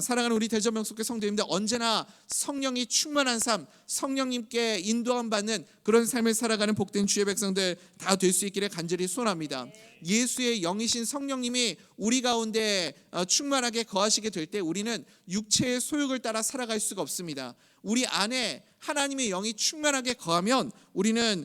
사랑하는 우리 대전명석교 성도님들, 언제나 성령이 충만한 삶, 성령님께 인도함 받는 그런 삶을 살아가는 복된 주의 백성들 다 될 수 있기를 간절히 소원합니다. 예수의 영이신 성령님이 우리 가운데 충만하게 거하시게 될 때 우리는 육체의 소욕을 따라 살아갈 수가 없습니다. 우리 안에 하나님의 영이 충만하게 거하면 우리는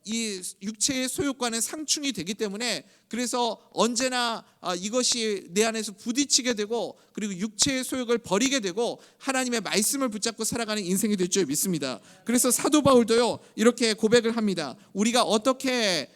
이 육체의 소욕과는 상충이 되기 때문에, 그래서 언제나 이것이 내 안에서 부딪히게 되고, 그리고 육체의 소욕을 버리게 되고 하나님의 말씀을 붙잡고 살아가는 인생이 될 줄 믿습니다. 그래서 사도 바울도요 이렇게 고백을 합니다. 우리가 어떻게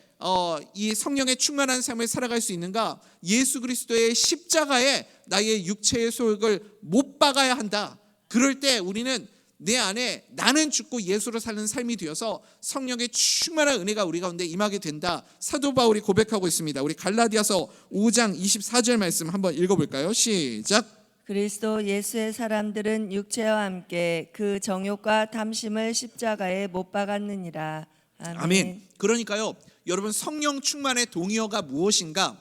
이 성령의 충만한 삶을 살아갈 수 있는가? 예수 그리스도의 십자가에 나의 육체의 소욕을 못 박아야 한다. 그럴 때 우리는 내 안에 나는 죽고 예수로 사는 삶이 되어서 성령의 충만한 은혜가 우리 가운데 임하게 된다. 사도 바울이 고백하고 있습니다. 우리 갈라디아서 5장 24절 말씀 한번 읽어볼까요? 시작. 그리스도 예수의 사람들은 육체와 함께 그 정욕과 탐심을 십자가에 못 박았느니라. 아멘. 그러니까요 여러분, 성령 충만의 동의어가 무엇인가?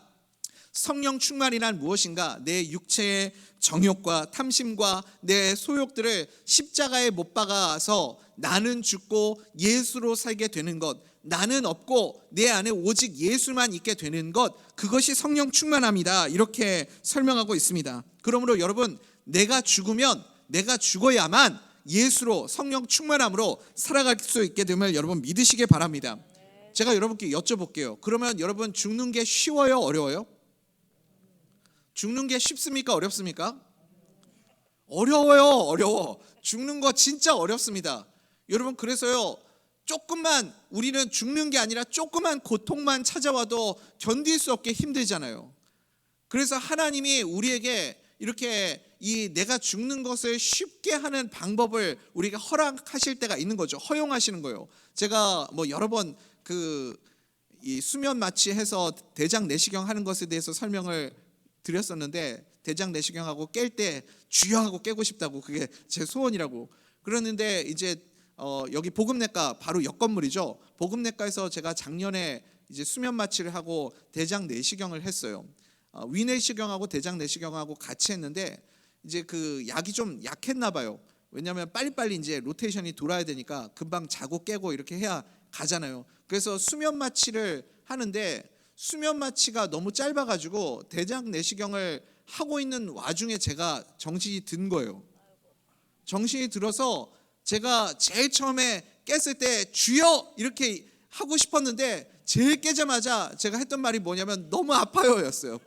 성령 충만이란 무엇인가? 내 육체의 정욕과 탐심과 내 소욕들을 십자가에 못 박아서 나는 죽고 예수로 살게 되는 것, 나는 없고 내 안에 오직 예수만 있게 되는 것, 그것이 성령 충만함이다. 이렇게 설명하고 있습니다. 그러므로 여러분, 내가 죽으면 내가 죽어야만 예수로, 성령 충만함으로 살아갈 수 있게 됨을 여러분 믿으시기 바랍니다. 제가 여러분께 여쭤볼게요. 그러면 여러분, 죽는 게 쉬워요, 어려워요? 죽는 게 쉽습니까, 어렵습니까? 어려워요, 어려워. 죽는 거 진짜 어렵습니다. 여러분, 그래서요 조금만, 우리는 죽는 게 아니라 조그만 고통만 찾아와도 견딜 수 없게 힘들잖아요. 그래서 하나님이 우리에게 이렇게 이 내가 죽는 것을 쉽게 하는 방법을 우리가 허락하실 때가 있는 거죠. 허용하시는 거예요. 제가 여러 번 이 수면 마취해서 대장 내시경 하는 것에 대해서 설명을 드렸었는데, 대장 내시경하고 깰 때 주여 하고 깨고 싶다고, 그게 제 소원이라고 그러는데, 이제 여기 복음내과 바로 옆 건물이죠. 복음내과에서 제가 작년에 이제 수면 마취를 하고 대장 내시경을 했어요. 위내시경하고 대장 내시경하고 같이 했는데, 이제 그 약이 좀 약했나 봐요. 왜냐하면 빨리빨리 이제 로테이션이 돌아야 되니까 금방 자고 깨고 이렇게 해야 가잖아요. 그래서 수면 마취를 하는데, 수면 마취가 너무 짧아가지고 대장 내시경을 하고 있는 와중에 제가 정신이 든 거예요. 정신이 들어서 제가 제일 처음에 깼을 때 주여 이렇게 하고 싶었는데, 제일 깨자마자 제가 했던 말이 뭐냐면 너무 아파요 였어요.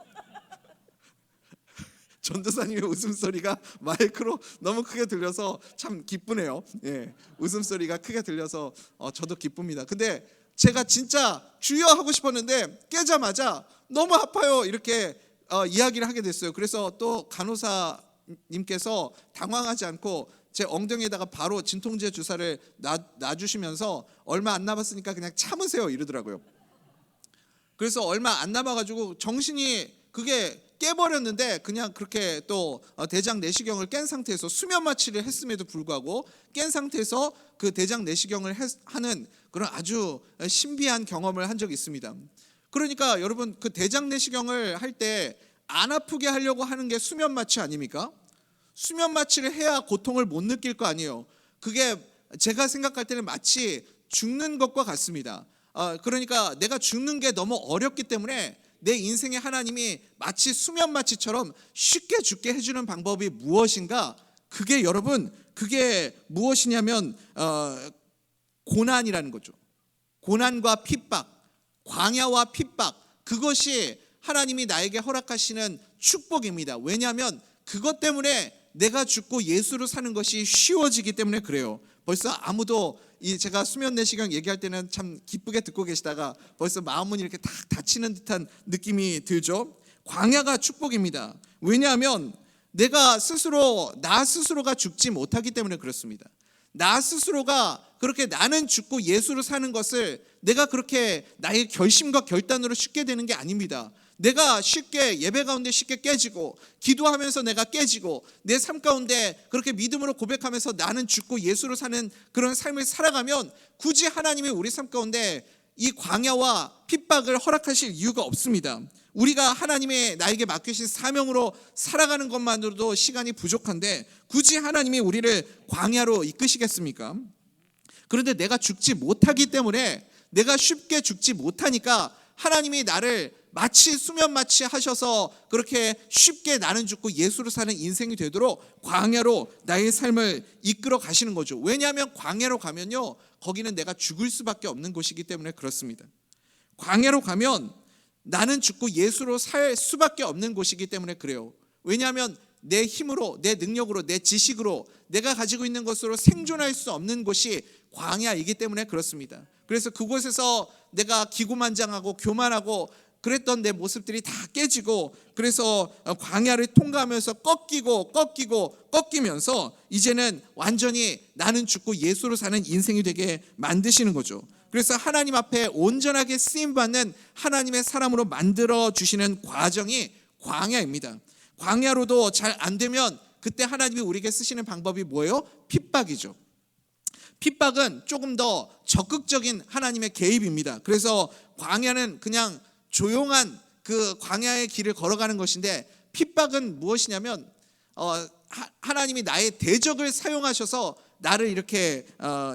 전도사님의 웃음소리가 마이크로 너무 크게 들려서 참 기쁘네요. 예, 웃음소리가 크게 들려서 저도 기쁩니다. 근데 제가 진짜 주여 하고 싶었는데 깨자마자 너무 아파요 이렇게 이야기를 하게 됐어요. 그래서 또 간호사님께서 당황하지 않고 제 엉덩이에다가 바로 진통제 주사를 놔주시면서 얼마 안 남았으니까 그냥 참으세요 이러더라고요. 그래서 얼마 안 남아가지고 정신이 그게 깨버렸는데, 그냥 그렇게 또 대장 내시경을 깬 상태에서 수면 마취를 했음에도 불구하고 깬 상태에서 그 대장 내시경을 하는 그런 아주 신비한 경험을 한 적이 있습니다. 그러니까 여러분, 그 대장 내시경을 할 때 안 아프게 하려고 하는 게 수면 마취 아닙니까? 수면 마취를 해야 고통을 못 느낄 거 아니에요. 그게 제가 생각할 때는 마치 죽는 것과 같습니다. 그러니까 내가 죽는 게 너무 어렵기 때문에 내 인생에 하나님이 마치 수면 마취처럼 쉽게 죽게 해주는 방법이 무엇인가? 그게 여러분, 그게 무엇이냐면 고난이라는 거죠. 고난과 핍박, 광야와 핍박, 그것이 하나님이 나에게 허락하시는 축복입니다. 왜냐하면 그것 때문에 내가 죽고 예수로 사는 것이 쉬워지기 때문에 그래요. 벌써 아무도 제가 수면 내시경 얘기할 때는 참 기쁘게 듣고 계시다가 벌써 마음은 이렇게 딱 다치는 듯한 느낌이 들죠. 광야가 축복입니다. 왜냐하면 내가 스스로, 나 스스로가 죽지 못하기 때문에 그렇습니다. 나 스스로가 그렇게 나는 죽고 예수로 사는 것을 내가 그렇게 나의 결심과 결단으로 쉽게 되는 게 아닙니다. 내가 쉽게 예배 가운데 쉽게 깨지고, 기도하면서 내가 깨지고, 내 삶 가운데 그렇게 믿음으로 고백하면서 나는 죽고 예수로 사는 그런 삶을 살아가면 굳이 하나님이 우리 삶 가운데 이 광야와 핍박을 허락하실 이유가 없습니다. 우리가 하나님의 나에게 맡기신 사명으로 살아가는 것만으로도 시간이 부족한데 굳이 하나님이 우리를 광야로 이끄시겠습니까? 그런데 내가 죽지 못하기 때문에, 내가 쉽게 죽지 못하니까 하나님이 나를 마치 수면 마취 하셔서 그렇게 쉽게 나는 죽고 예수로 사는 인생이 되도록 광야로 나의 삶을 이끌어 가시는 거죠. 왜냐하면 광야로 가면요, 거기는 내가 죽을 수밖에 없는 곳이기 때문에 그렇습니다. 광야로 가면 나는 죽고 예수로 살 수밖에 없는 곳이기 때문에 그래요. 왜냐하면 내 힘으로, 내 능력으로, 내 지식으로 내가 가지고 있는 것으로 생존할 수 없는 곳이 광야이기 때문에 그렇습니다. 그래서 그곳에서 내가 기고만장하고 교만하고 그랬던 내 모습들이 다 깨지고, 그래서 광야를 통과하면서 꺾이면서 이제는 완전히 나는 죽고 예수로 사는 인생이 되게 만드시는 거죠. 그래서 하나님 앞에 온전하게 쓰임받는 하나님의 사람으로 만들어 주시는 과정이 광야입니다. 광야로도 잘 안 되면 그때 하나님이 우리에게 쓰시는 방법이 뭐예요? 핍박이죠. 핍박은 조금 더 적극적인 하나님의 개입입니다. 그래서 광야는 그냥 조용한 그 광야의 길을 걸어가는 것인데, 핍박은 무엇이냐면 하나님이 나의 대적을 사용하셔서 나를 이렇게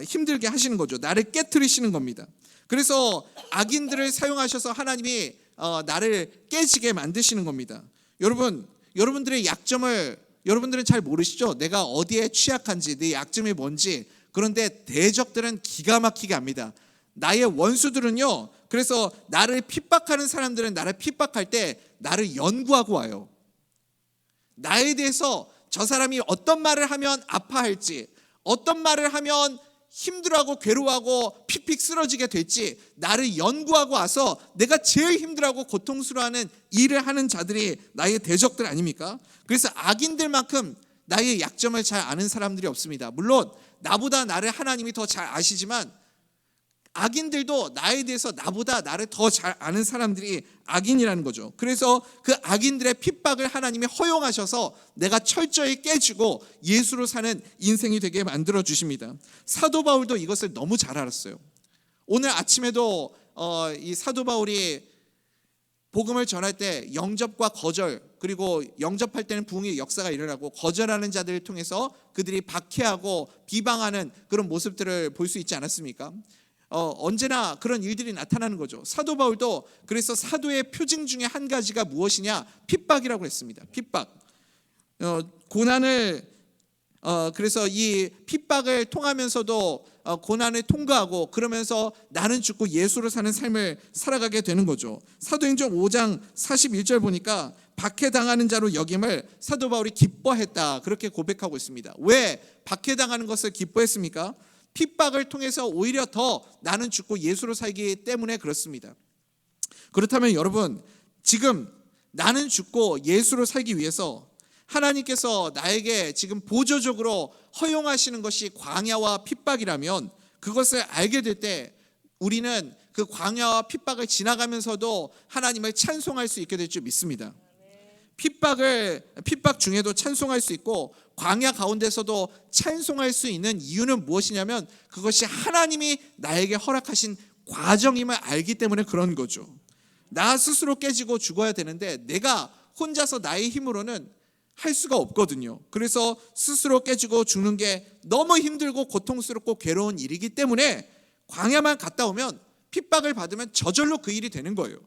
힘들게 하시는 거죠. 나를 깨트리시는 겁니다. 그래서 악인들을 사용하셔서 하나님이 나를 깨지게 만드시는 겁니다. 여러분들의 약점을 여러분들은 잘 모르시죠? 내가 어디에 취약한지, 내 약점이 뭔지. 그런데 대적들은 기가 막히게 압니다. 나의 원수들은요, 그래서 나를 핍박하는 사람들은 나를 핍박할 때 나를 연구하고 와요. 나에 대해서 저 사람이 어떤 말을 하면 아파할지, 어떤 말을 하면 힘들어하고 괴로워하고 픽픽 쓰러지게 될지 나를 연구하고 와서 내가 제일 힘들어하고 고통스러워하는 일을 하는 자들이 나의 대적들 아닙니까? 그래서 악인들만큼 나의 약점을 잘 아는 사람들이 없습니다. 물론 나보다 나를 하나님이 더 잘 아시지만 악인들도 나에 대해서 나보다 나를 더 잘 아는 사람들이 악인이라는 거죠. 그래서 그 악인들의 핍박을 하나님이 허용하셔서 내가 철저히 깨지고 예수로 사는 인생이 되게 만들어 주십니다. 사도 바울도 이것을 너무 잘 알았어요. 오늘 아침에도 이 사도 바울이 복음을 전할 때 영접과 거절, 그리고 영접할 때는 부흥의 역사가 일어나고 거절하는 자들을 통해서 그들이 박해하고 비방하는 그런 모습들을 볼 수 있지 않았습니까? 언제나 그런 일들이 나타나는 거죠. 사도 바울도 그래서 사도의 표징 중에 한 가지가 무엇이냐? 핍박이라고 했습니다. 핍박. 고난을 그래서 이 핍박을 통하면서도 고난을 통과하고 그러면서 나는 죽고 예수로 사는 삶을 살아가게 되는 거죠. 사도행전 5장 41절 보니까 박해당하는 자로 여김을 사도 바울이 기뻐했다, 그렇게 고백하고 있습니다. 왜 박해당하는 것을 기뻐했습니까? 핍박을 통해서 오히려 더 나는 죽고 예수로 살기 때문에 그렇습니다. 그렇다면 여러분, 지금 나는 죽고 예수로 살기 위해서 하나님께서 나에게 지금 보조적으로 허용하시는 것이 광야와 핍박이라면, 그것을 알게 될 때 우리는 그 광야와 핍박을 지나가면서도 하나님을 찬송할 수 있게 될 줄 믿습니다. 핍박 중에도 찬송할 수 있고 광야 가운데서도 찬송할 수 있는 이유는 무엇이냐면, 그것이 하나님이 나에게 허락하신 과정임을 알기 때문에 그런 거죠. 나 스스로 깨지고 죽어야 되는데 내가 혼자서 나의 힘으로는 할 수가 없거든요. 그래서 스스로 깨지고 죽는 게 너무 힘들고 고통스럽고 괴로운 일이기 때문에 광야만 갔다 오면, 핍박을 받으면 저절로 그 일이 되는 거예요.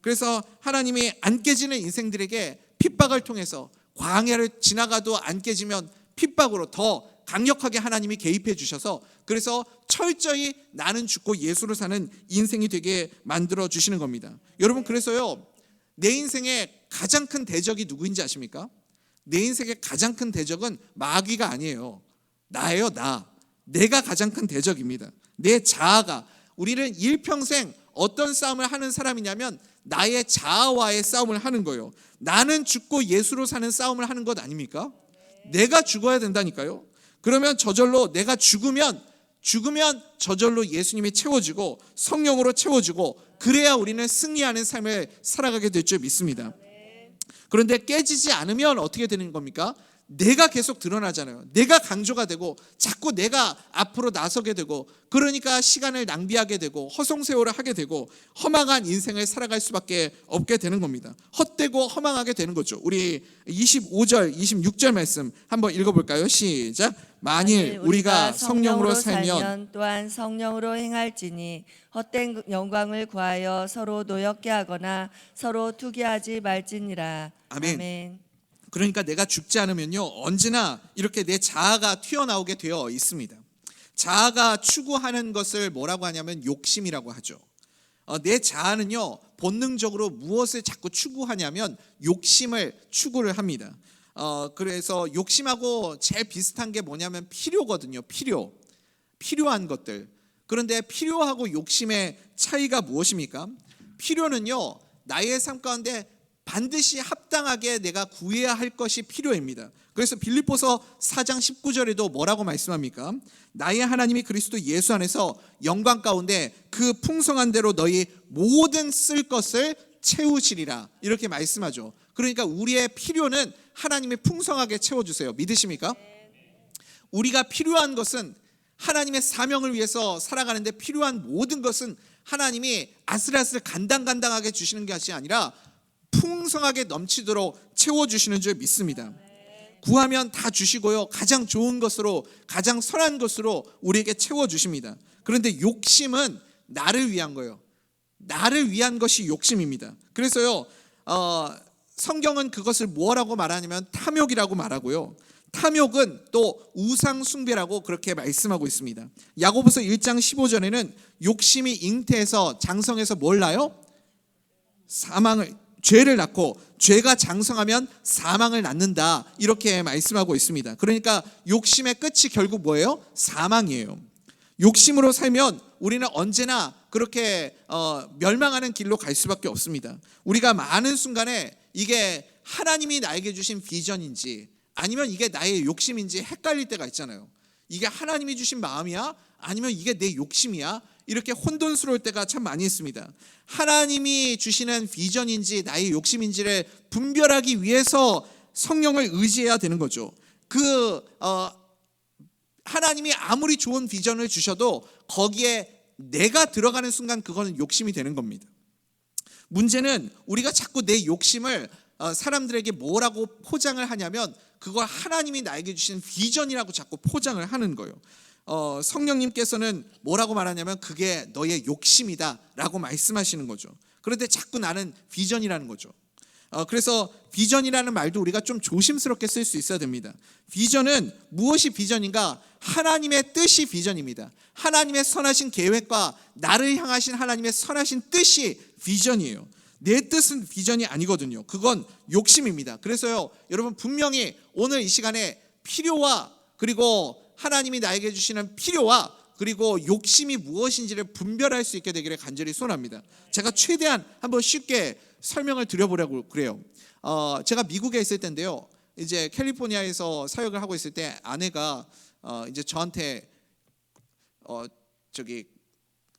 그래서 하나님이 안 깨지는 인생들에게 핍박을 통해서, 광야를 지나가도 안 깨지면 핍박으로 더 강력하게 하나님이 개입해 주셔서, 그래서 철저히 나는 죽고 예수로 사는 인생이 되게 만들어 주시는 겁니다. 여러분, 그래서요, 내 인생의 가장 큰 대적이 누구인지 아십니까? 내 인생의 가장 큰 대적은 마귀가 아니에요. 나예요. 내가 가장 큰 대적입니다. 내 자아가. 우리는 일평생 어떤 싸움을 하는 사람이냐면 나의 자아와의 싸움을 하는 거예요. 나는 죽고 예수로 사는 싸움을 하는 것 아닙니까? 내가 죽어야 된다니까요. 그러면 저절로 내가 죽으면 저절로 예수님이 채워지고 성령으로 채워지고, 그래야 우리는 승리하는 삶을 살아가게 될 줄 믿습니다. 그런데 깨지지 않으면 어떻게 되는 겁니까? 내가 계속 드러나잖아요. 내가 강조가 되고 자꾸 내가 앞으로 나서게 되고, 그러니까 시간을 낭비하게 되고 허송세월을 하게 되고 허망한 인생을 살아갈 수밖에 없게 되는 겁니다. 헛되고 허망하게 되는 거죠. 우리 25절 26절 말씀 한번 읽어볼까요? 시작. 만일 우리가 성령으로 살면 또한 성령으로 행할지니 헛된 영광을 구하여 서로 노엽게 하거나 서로 투기하지 말지니라. 아멘. 그러니까 내가 죽지 않으면요, 언제나 이렇게 내 자아가 튀어나오게 되어 있습니다. 자아가 추구하는 것을 뭐라고 하냐면 욕심이라고 하죠. 내 자아는요, 본능적으로 무엇을 자꾸 추구하냐면 욕심을 추구를 합니다. 그래서 욕심하고 제일 비슷한 게 뭐냐면 필요거든요. 필요한 것들. 그런데 필요하고 욕심의 차이가 무엇입니까? 필요는요, 나의 삶 가운데 반드시 합당하게 내가 구해야 할 것이 필요입니다. 그래서 빌립보서 4장 19절에도 뭐라고 말씀합니까? 나의 하나님이 그리스도 예수 안에서 영광 가운데 그 풍성한 대로 너희 모든 쓸 것을 채우시리라, 이렇게 말씀하죠. 그러니까 우리의 필요는 하나님이 풍성하게 채워주세요. 믿으십니까? 우리가 필요한 것은 하나님의 사명을 위해서 살아가는데 필요한 모든 것은 하나님이 아슬아슬 간당간당하게 주시는 것이 아니라 풍성하게 넘치도록 채워주시는 줄 믿습니다. 구하면 다 주시고요, 가장 좋은 것으로, 가장 선한 것으로 우리에게 채워주십니다. 그런데 욕심은 나를 위한 거예요. 나를 위한 것이 욕심입니다. 그래서요, 성경은 그것을 뭐라고 말하냐면 탐욕이라고 말하고요, 탐욕은 또 우상 숭배라고 그렇게 말씀하고 있습니다. 야고보서 1장 15절에는 욕심이 잉태해서 장성해서 뭘 낳아요? 죄를 낳고, 죄가 장성하면 사망을 낳는다, 이렇게 말씀하고 있습니다. 그러니까 욕심의 끝이 결국 뭐예요? 사망이에요. 욕심으로 살면 우리는 언제나 그렇게 멸망하는 길로 갈 수밖에 없습니다. 우리가 많은 순간에 이게 하나님이 나에게 주신 비전인지 아니면 이게 나의 욕심인지 헷갈릴 때가 있잖아요. 이게 하나님이 주신 마음이야? 아니면 이게 내 욕심이야? 이렇게 혼돈스러울 때가 참 많이 있습니다. 하나님이 주시는 비전인지 나의 욕심인지를 분별하기 위해서 성령을 의지해야 되는 거죠. 하나님이 아무리 좋은 비전을 주셔도 거기에 내가 들어가는 순간 그거는 욕심이 되는 겁니다. 문제는 우리가 자꾸 내 욕심을 사람들에게 뭐라고 포장을 하냐면 그걸 하나님이 나에게 주신 비전이라고 자꾸 포장을 하는 거예요. 성령님께서는 뭐라고 말하냐면 그게 너의 욕심이다 라고 말씀하시는 거죠. 그런데 자꾸 나는 비전이라는 거죠. 그래서 비전이라는 말도 우리가 좀 조심스럽게 쓸 수 있어야 됩니다. 비전은 무엇이 비전인가? 하나님의 뜻이 비전입니다. 하나님의 선하신 계획과 나를 향하신 하나님의 선하신 뜻이 비전이에요. 내 뜻은 비전이 아니거든요. 그건 욕심입니다. 그래서요, 여러분 분명히 오늘 이 시간에 필요와, 그리고 하나님이 나에게 주시는 필요와 그리고 욕심이 무엇인지를 분별할 수 있게 되기를 간절히 소원합니다. 제가 최대한 한번 쉽게 설명을 드려보려고 그래요. 제가 미국에 있을 때인데요, 이제 캘리포니아에서 사역을 하고 있을 때 아내가 이제 저한테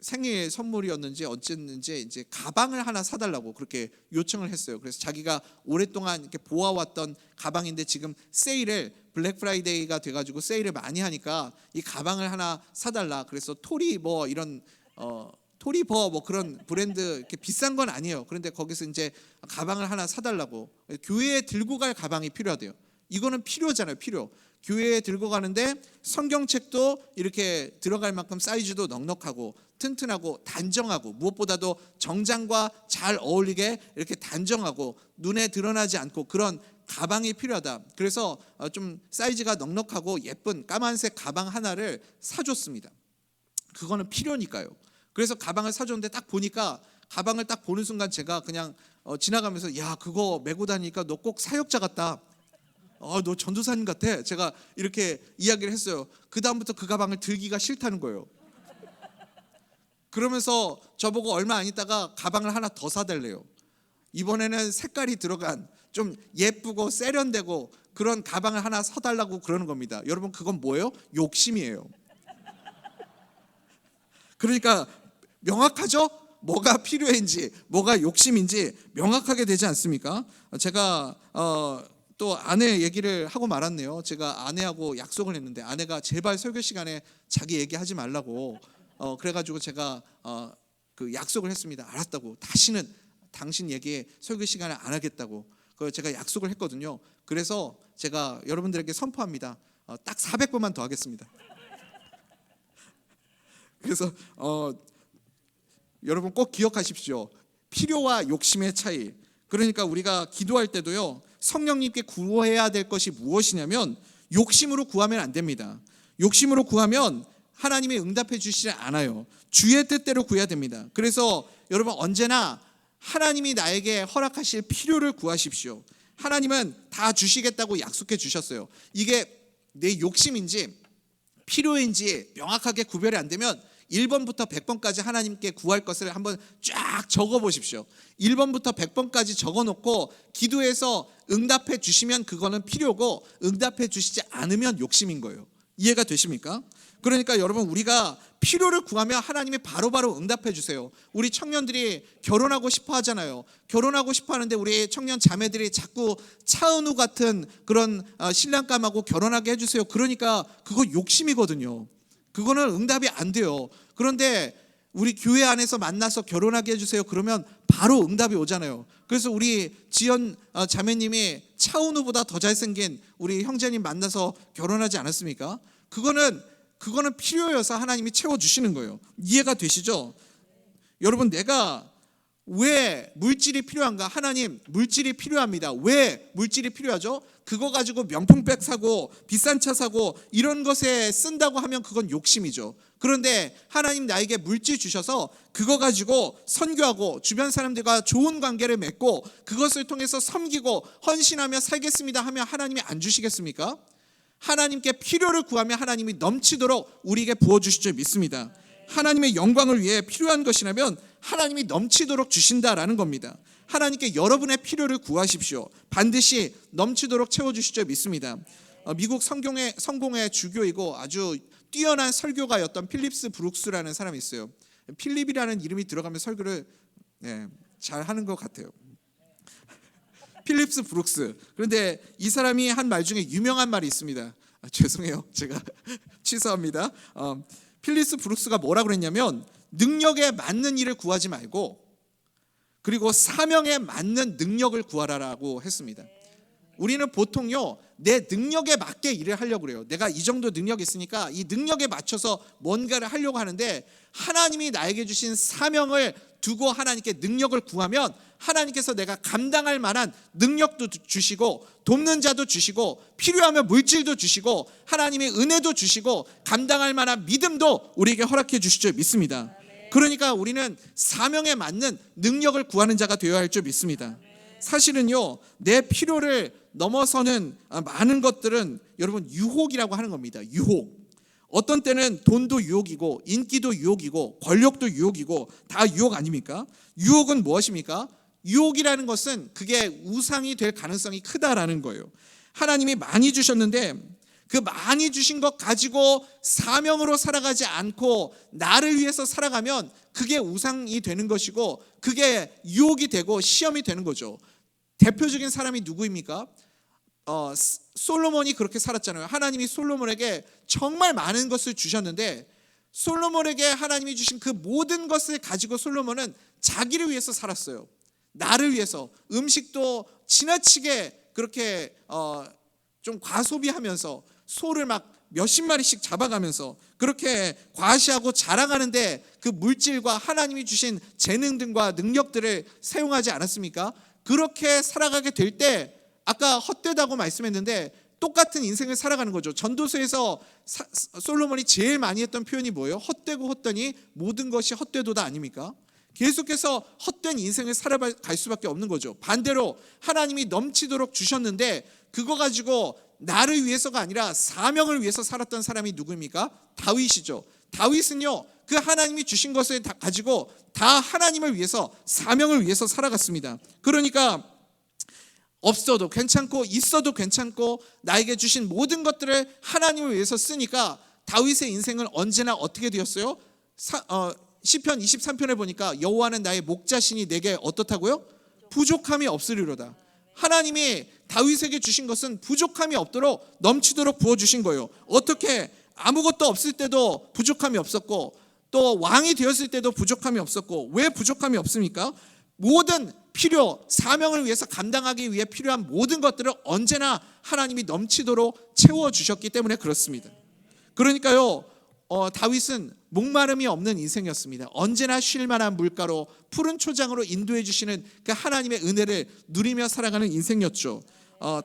생일 선물이었는지 어쨌는지 이제 가방을 하나 사달라고 그렇게 요청을 했어요. 그래서 자기가 오랫동안 이렇게 보아왔던 가방인데 지금 세일을, 블랙 프라이데이가 돼가지고 세일을 많이 하니까 이 가방을 하나 사달라. 그래서 토리버 이런 토리버 뭐 그런 브랜드 이렇게 비싼 건 아니에요. 그런데 거기서 이제 가방을 하나 사달라고, 교회에 들고 갈 가방이 필요하대요. 이거는 필요잖아요, 필요. 교회에 들고 가는데 성경책도 이렇게 들어갈 만큼 사이즈도 넉넉하고 튼튼하고 단정하고 무엇보다도 정장과 잘 어울리게 이렇게 단정하고 눈에 드러나지 않고 그런 가방이 필요하다. 그래서 좀 사이즈가 넉넉하고 예쁜 까만색 가방 하나를 사줬습니다. 그거는 필요니까요. 그래서 가방을 사줬는데 딱 보니까, 가방을 딱 보는 순간 제가 그냥 지나가면서 야, 그거 메고 다니니까 너 꼭 사역자 같다. 너 전도사님 같아. 제가 이렇게 이야기를 했어요. 그 다음부터 그 가방을 들기가 싫다는 거예요. 그러면서 저보고 얼마 안 있다가 가방을 하나 더 사달래요. 이번에는 색깔이 들어간 좀 예쁘고 세련되고 그런 가방을 하나 사달라고 그러는 겁니다. 여러분, 그건 뭐예요? 욕심이에요. 그러니까 명확하죠? 뭐가 필요한지, 뭐가 욕심인지 명확하게 되지 않습니까? 제가 또 아내 얘기를 하고 말았네요. 제가 아내하고 약속을 했는데 아내가 제발 설교 시간에 자기 얘기하지 말라고 그래가지고 제가 그 약속을 했습니다. 알았다고. 다시는 당신 얘기에 설교 시간에 안 하겠다고. 그걸 제가 약속을 했거든요. 그래서 제가 여러분들에게 선포합니다. 딱 400번만 더 하겠습니다. 그래서 여러분 꼭 기억하십시오. 필요와 욕심의 차이. 그러니까 우리가 기도할 때도요, 성령님께 구해야 될 것이 무엇이냐면 욕심으로 구하면 안 됩니다. 욕심으로 구하면 하나님이 응답해 주시지 않아요. 주의 뜻대로 구해야 됩니다. 그래서 여러분 언제나 하나님이 나에게 허락하실 필요를 구하십시오. 하나님은 다 주시겠다고 약속해 주셨어요. 이게 내 욕심인지 필요인지 명확하게 구별이 안 되면 1번부터 100번까지 하나님께 구할 것을 한번 쫙 적어 보십시오. 1번부터 100번까지 적어 놓고 기도해서 응답해 주시면 그거는 필요고, 응답해 주시지 않으면 욕심인 거예요. 이해가 되십니까? 그러니까 여러분 우리가 필요를 구하면 하나님이 바로바로 응답해 주세요. 우리 청년들이 결혼하고 싶어 하잖아요. 결혼하고 싶어 하는데 우리 청년 자매들이 자꾸 차은우 같은 그런 신랑감하고 결혼하게 해주세요. 그러니까 그거 욕심이거든요. 그거는 응답이 안 돼요. 그런데 우리 교회 안에서 만나서 결혼하게 해주세요. 그러면 바로 응답이 오잖아요. 그래서 우리 지연 자매님이 차은우보다 더 잘생긴 우리 형제님 만나서 결혼하지 않았습니까? 그거는 필요여서 하나님이 채워주시는 거예요. 이해가 되시죠? 여러분 내가 왜 물질이 필요한가? 하나님 물질이 필요합니다. 왜 물질이 필요하죠? 그거 가지고 명품백 사고 비싼 차 사고 이런 것에 쓴다고 하면 그건 욕심이죠. 그런데 하나님 나에게 물질 주셔서 그거 가지고 선교하고 주변 사람들과 좋은 관계를 맺고 그것을 통해서 섬기고 헌신하며 살겠습니다 하면 하나님이 안 주시겠습니까? 하나님께 필요를 구하면 하나님이 넘치도록 우리에게 부어주실 줄 믿습니다. 하나님의 영광을 위해 필요한 것이라면 하나님이 넘치도록 주신다라는 겁니다. 하나님께 여러분의 필요를 구하십시오. 반드시 넘치도록 채워주실 줄 믿습니다. 미국 성공의 주교이고 아주 뛰어난 설교가였던 필립스 브룩스라는 사람이 있어요. 필립이라는 이름이 들어가면 설교를 잘 하는 것 같아요. 필립스 브룩스. 그런데 이 사람이 한 말 중에 유명한 말이 있습니다. 죄송해요. 제가 취소합니다. 필립스 브룩스가 뭐라 그랬냐면 능력에 맞는 일을 구하지 말고 그리고 사명에 맞는 능력을 구하라라고 했습니다. 우리는 보통요 내 능력에 맞게 일을 하려고 그래요. 내가 이 정도 능력이 있으니까 이 능력에 맞춰서 뭔가를 하려고 하는데 하나님이 나에게 주신 사명을 두고 하나님께 능력을 구하면 하나님께서 내가 감당할 만한 능력도 주시고 돕는 자도 주시고 필요하면 물질도 주시고 하나님의 은혜도 주시고 감당할 만한 믿음도 우리에게 허락해 주실 줄 믿습니다. 그러니까 우리는 사명에 맞는 능력을 구하는 자가 되어야 할 줄 믿습니다. 사실은요 내 필요를 넘어서는 많은 것들은 여러분 유혹이라고 하는 겁니다. 유혹. 어떤 때는 돈도 유혹이고 인기도 유혹이고 권력도 유혹이고 다 유혹 아닙니까? 유혹은 무엇입니까? 유혹이라는 것은 그게 우상이 될 가능성이 크다라는 거예요. 하나님이 많이 주셨는데 그 많이 주신 것 가지고 사명으로 살아가지 않고 나를 위해서 살아가면 그게 우상이 되는 것이고 그게 유혹이 되고 시험이 되는 거죠. 대표적인 사람이 누구입니까? 솔로몬이 그렇게 살았잖아요. 하나님이 솔로몬에게 정말 많은 것을 주셨는데 솔로몬에게 하나님이 주신 그 모든 것을 가지고 솔로몬은 자기를 위해서 살았어요. 나를 위해서. 음식도 지나치게 그렇게 좀 과소비하면서 소를 막 몇십 마리씩 잡아가면서 그렇게 과시하고 자랑하는데 그 물질과 하나님이 주신 재능들과 능력들을 사용하지 않았습니까? 그렇게 살아가게 될 때 아까 헛되다고 말씀했는데 똑같은 인생을 살아가는 거죠. 전도서에서 솔로몬이 제일 많이 했던 표현이 뭐예요? 헛되고 헛되니 모든 것이 헛되도다 아닙니까? 계속해서 헛된 인생을 살아갈 수밖에 없는 거죠. 반대로 하나님이 넘치도록 주셨는데 그거 가지고 나를 위해서가 아니라 사명을 위해서 살았던 사람이 누구입니까? 다윗이죠. 다윗은요 그 하나님이 주신 것을 다 가지고 다 하나님을 위해서 사명을 위해서 살아갔습니다. 그러니까 없어도 괜찮고 있어도 괜찮고 나에게 주신 모든 것들을 하나님을 위해서 쓰니까 다윗의 인생은 언제나 어떻게 되었어요? 시편 23편에 보니까 여호와는 나의 목자시니 내게 어떻다고요? 부족함이 없으리로다. 하나님이 다윗에게 주신 것은 부족함이 없도록 넘치도록 부어주신 거예요. 어떻게? 아무것도 없을 때도 부족함이 없었고 또 왕이 되었을 때도 부족함이 없었고. 왜 부족함이 없습니까? 모든 필요, 사명을 위해서 감당하기 위해 필요한 모든 것들을 언제나 하나님이 넘치도록 채워주셨기 때문에 그렇습니다. 그러니까요, 다윗은 목마름이 없는 인생이었습니다. 언제나 쉴만한 물가로 푸른 초장으로 인도해 주시는 그 하나님의 은혜를 누리며 살아가는 인생이었죠.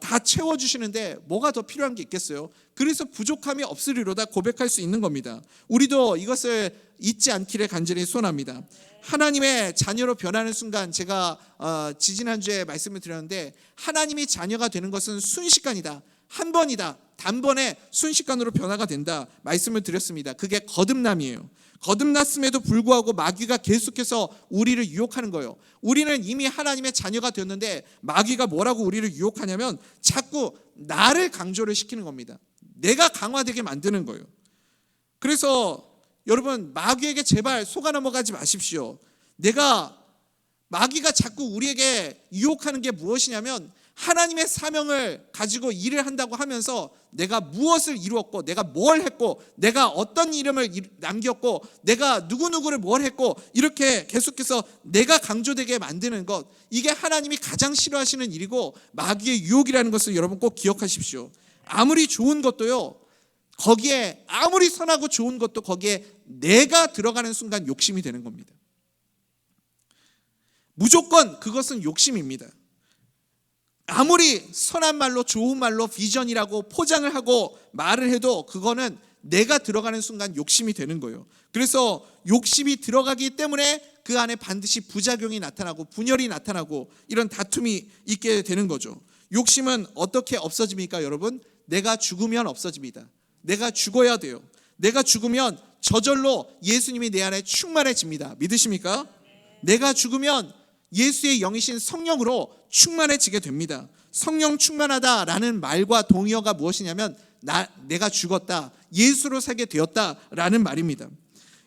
다 채워주시는데 뭐가 더 필요한 게 있겠어요? 그래서 부족함이 없으리로다 고백할 수 있는 겁니다. 우리도 이것을 잊지 않기를 간절히 소원합니다. 하나님의 자녀로 변하는 순간, 제가 지지난주에 말씀을 드렸는데 하나님이 자녀가 되는 것은 순식간이다, 한 번이다, 단번에 순식간으로 변화가 된다 말씀을 드렸습니다. 그게 거듭남이에요. 거듭났음에도 불구하고 마귀가 계속해서 우리를 유혹하는 거예요. 우리는 이미 하나님의 자녀가 되었는데 마귀가 뭐라고 우리를 유혹하냐면 자꾸 나를 강조를 시키는 겁니다. 내가 강화되게 만드는 거예요. 그래서 여러분, 마귀에게 제발 속아 넘어가지 마십시오. 마귀가 자꾸 우리에게 유혹하는 게 무엇이냐면 하나님의 사명을 가지고 일을 한다고 하면서 내가 무엇을 이루었고, 내가 뭘 했고, 내가 어떤 이름을 남겼고, 내가 누구누구를 뭘 했고, 이렇게 계속해서 내가 강조되게 만드는 것, 이게 하나님이 가장 싫어하시는 일이고 마귀의 유혹이라는 것을 여러분 꼭 기억하십시오. 아무리 좋은 것도요, 거기에 아무리 선하고 좋은 것도 거기에 내가 들어가는 순간 욕심이 되는 겁니다. 무조건 그것은 욕심입니다. 아무리 선한 말로, 좋은 말로 비전이라고 포장을 하고 말을 해도 그거는 내가 들어가는 순간 욕심이 되는 거예요. 그래서 욕심이 들어가기 때문에 그 안에 반드시 부작용이 나타나고 분열이 나타나고 이런 다툼이 있게 되는 거죠. 욕심은 어떻게 없어집니까, 여러분? 내가 죽으면 없어집니다. 내가 죽어야 돼요. 내가 죽으면 저절로 예수님이 내 안에 충만해집니다. 믿으십니까? 내가 죽으면 예수의 영이신 성령으로 충만해지게 됩니다. 성령 충만하다라는 말과 동의어가 무엇이냐면 내가 죽었다, 예수로 살게 되었다라는 말입니다.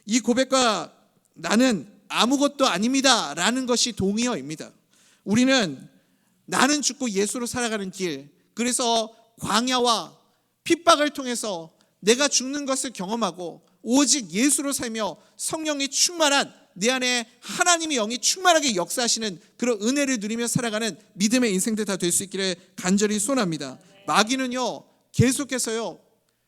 이 고백과 나는 아무것도 아닙니다 라는 것이 동의어입니다. 우리는 나는 죽고 예수로 살아가는 길, 그래서 광야와 핍박을 통해서 내가 죽는 것을 경험하고 오직 예수로 살며 성령이 충만한 내 안에 하나님의 영이 충만하게 역사하시는 그런 은혜를 누리며 살아가는 믿음의 인생들 다 될 수 있기를 간절히 소원합니다. 마귀는요, 계속해서요,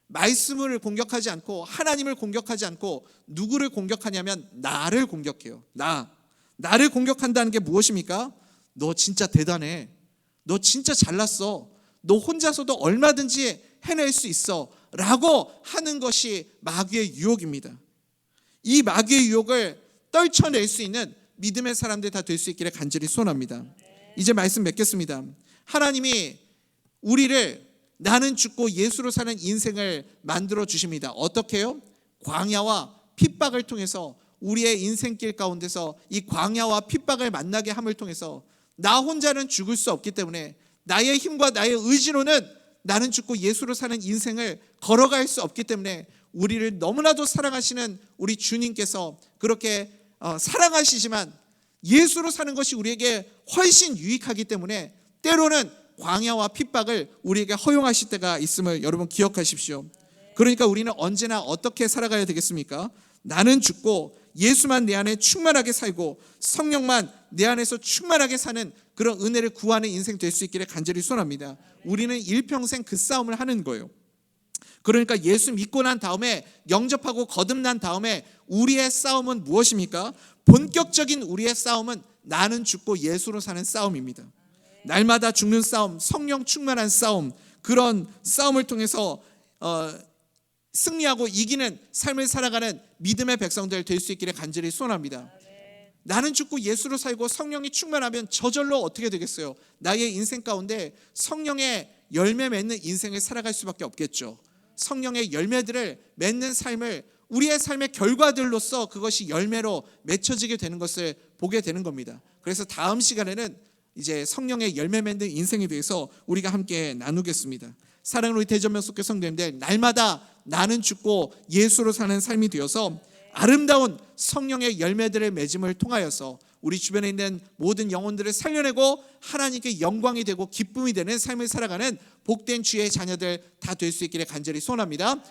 말씀을 공격하지 않고 하나님을 공격하지 않고 누구를 공격하냐면 나를 공격해요. 나를 공격한다는 게 무엇입니까? 너 진짜 대단해, 너 진짜 잘났어, 너 혼자서도 얼마든지 해낼 수 있어 라고 하는 것이 마귀의 유혹입니다. 이 마귀의 유혹을 떨쳐낼 수 있는 믿음의 사람들 다 될 수 있기를 간절히 소원합니다. 이제 말씀 맺겠습니다. 하나님이 우리를 나는 죽고 예수로 사는 인생을 만들어 주십니다. 어떻게 해요? 광야와 핍박을 통해서 우리의 인생길 가운데서 이 광야와 핍박을 만나게 함을 통해서 나 혼자는 죽을 수 없기 때문에 나의 힘과 나의 의지로는 나는 죽고 예수로 사는 인생을 걸어갈 수 없기 때문에 우리를 너무나도 사랑하시는 우리 주님께서 그렇게 사랑하시지만 예수로 사는 것이 우리에게 훨씬 유익하기 때문에 때로는 광야와 핍박을 우리에게 허용하실 때가 있음을 여러분 기억하십시오. 그러니까 우리는 언제나 어떻게 살아가야 되겠습니까? 나는 죽고 예수만 내 안에 충만하게 살고 성령만 내 안에서 충만하게 사는 그런 은혜를 구하는 인생 될 수 있기를 간절히 소원합니다. 우리는 일평생 그 싸움을 하는 거예요. 그러니까 예수 믿고 난 다음에, 영접하고 거듭난 다음에 우리의 싸움은 무엇입니까? 본격적인 우리의 싸움은 나는 죽고 예수로 사는 싸움입니다. 날마다 죽는 싸움, 성령 충만한 싸움, 그런 싸움을 통해서 승리하고 이기는 삶을 살아가는 믿음의 백성들 될 수 있기를 간절히 소원합니다. 나는 죽고 예수로 살고 성령이 충만하면 저절로 어떻게 되겠어요? 나의 인생 가운데 성령의 열매 맺는 인생을 살아갈 수밖에 없겠죠. 성령의 열매들을 맺는 삶을 우리의 삶의 결과들로서 그것이 열매로 맺혀지게 되는 것을 보게 되는 겁니다. 그래서 다음 시간에는 이제 성령의 열매 맺는 인생에 대해서 우리가 함께 나누겠습니다. 사랑하는 우리 대전면 속교 성도님들, 날마다 나는 죽고 예수로 사는 삶이 되어서 아름다운 성령의 열매들의 맺음을 통하여서 우리 주변에 있는 모든 영혼들을 살려내고 하나님께 영광이 되고 기쁨이 되는 삶을 살아가는 복된 주의 자녀들 다 될 수 있기를 간절히 소원합니다.